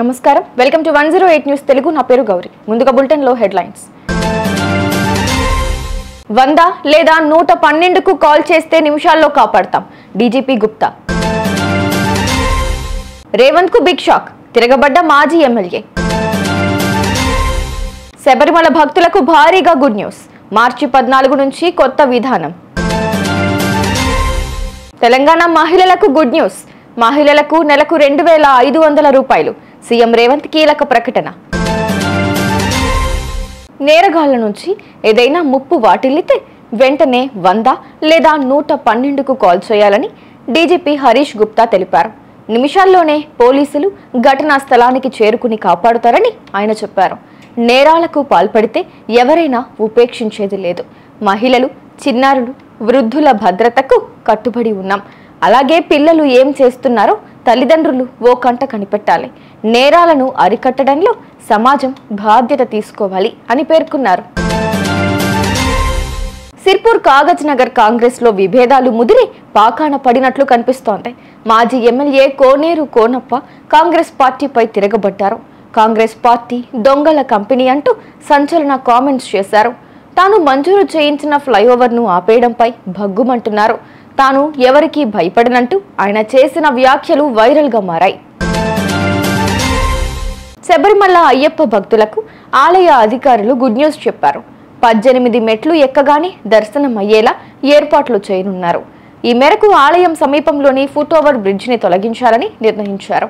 నమస్కారం welcome to 108 news Telugu నా పేరు గౌరి ముందుగా బులెటిన్ లో హెడ్లైన్స్ 100 లేదా 112 కు కాల్ చేస్తే నిమిషాల్లో కాపాడతాం డీజీపీ గుప్తా రేవంత్ కు బిగ్ షాక్ తిరగబడ్డ మాజీ ఎమ్మెల్యే శబరిమల భక్తులకు భారీగా గుడ్ న్యూస్ మార్చి 14 నుంచి కొత్త విధానం తెలంగాణ మహిళలకు గుడ్ న్యూస్ మహిళలకు నెలకు 2500 రూపాయలు సీఎం రేవంత్ కీలక ప్రకటన నేరగాళ్ల నుంచి ఏదైనా ముప్పు వాటిల్లితే వెంటనే 100 లేదా 112కు కాల్ చేయాలని డీజీపీ హరీష్ గుప్తా తెలిపారు. నిమిషాల్లోనే పోలీసులు ఘటనా స్థలానికి చేరుకుని కాపాడుతారని ఆయన చెప్పారు. నేరాలకు పాల్పడితే ఎవరైనా ఉపేక్షించేది లేదు. మహిళలు, చిన్నారులు, వృద్ధుల భద్రతకు కట్టుబడి ఉన్నాం. అలాగే పిల్లలు ఏం చేస్తున్నారో తల్లిదండ్రులు ఓ కంట కనిపెట్టాలి. నేరాలను అరికట్టడంలో సమాజం బాధ్యత తీసుకోవాలి అని పేర్కొన్నారు. సిర్పూర్ కాగజ్ నగర్ కాంగ్రెస్ లో విభేదాలు ముదిరి పాకాన పడినట్లు కనిపిస్తోంది. మాజీ ఎమ్మెల్యే కోనేరు కోనప్ప కాంగ్రెస్ పార్టీపై తిరగబడ్డారు. కాంగ్రెస్ పార్టీ దొంగల కంపెనీ అంటూ సంచలన కామెంట్స్ చేశారు. తాను మంజూరు చేయించిన ఫ్లైఓవర్ ను ఆపేయడంపై భగ్గుమంటున్నారు. తాను ఎవరికి భయపడనంటూ ఆయన చేసిన వ్యాఖ్యలు వైరల్ గా మారాయి. శబరిమల అయ్యప్ప భక్తులకు ఆలయ అధికారులు గుడ్ న్యూస్ చెప్పారు. 18 మెట్లు ఎక్కగానే దర్శనం అయ్యేలా ఏర్పాట్లు చేయనున్నారు. ఈ మేరకు ఆలయం సమీపంలోని ఫుట్ ఓవర్ బ్రిడ్జ్ ని తొలగించాలని నిర్ణయించారు.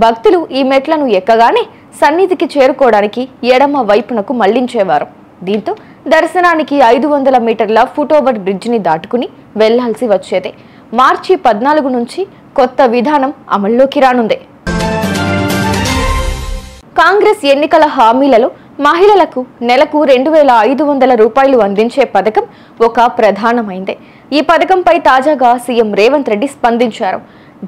భక్తులు ఈ మెట్లను ఎక్కగానే సన్నిధికి చేరుకోవడానికి ఎడమ వైపునకు మళ్లించేవారు. దీంతో దర్శనానికి 500 మీటర్ల ఫుట్ ఓవర్ బ్రిడ్జ్ ని దాటుకుని వెళ్లాల్సి వచ్చేది. మార్చి 14 నుంచి కొత్త విధానం అమల్లోకి రానుంది. కాంగ్రెస్ ఎన్నికల హామీలలో మహిళలకు నెలకు 2500 రూపాయలు అందించే పథకం ఒక ప్రధానమైందే. ఈ పథకంపై తాజాగా సీఎం రేవంత్ రెడ్డి స్పందించారు.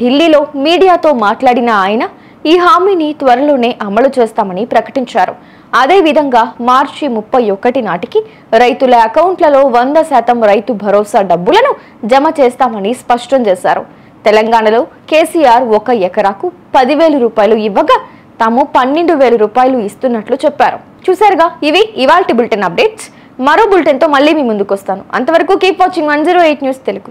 ఢిల్లీలో మీడియాతో మాట్లాడిన ఆయన ఈ హామీని త్వరలోనే అమలు చేస్తామని ప్రకటించారు. అదేవిధంగా మార్చి 31 నాటికి రైతుల అకౌంట్లలో 100% రైతు భరోసా డబ్బులను జమ చేస్తామని స్పష్టం చేశారు. తెలంగాణలో కేసీఆర్ 1 ఎకరాకు 10,000 రూపాయలు ఇవ్వగా తాము 12,000 రూపాయలు ఇస్తున్నట్లు చెప్పారు. చూసారుగా, ఇవి ఇవాల్టి బులెటిన్ అప్డేట్స్. మరో బులెటిన్ తో మళ్ళీ మీ ముందుకు వస్తాను. అంతవరకు కీప్ వాచింగ్ 108 న్యూస్ తెలుగు.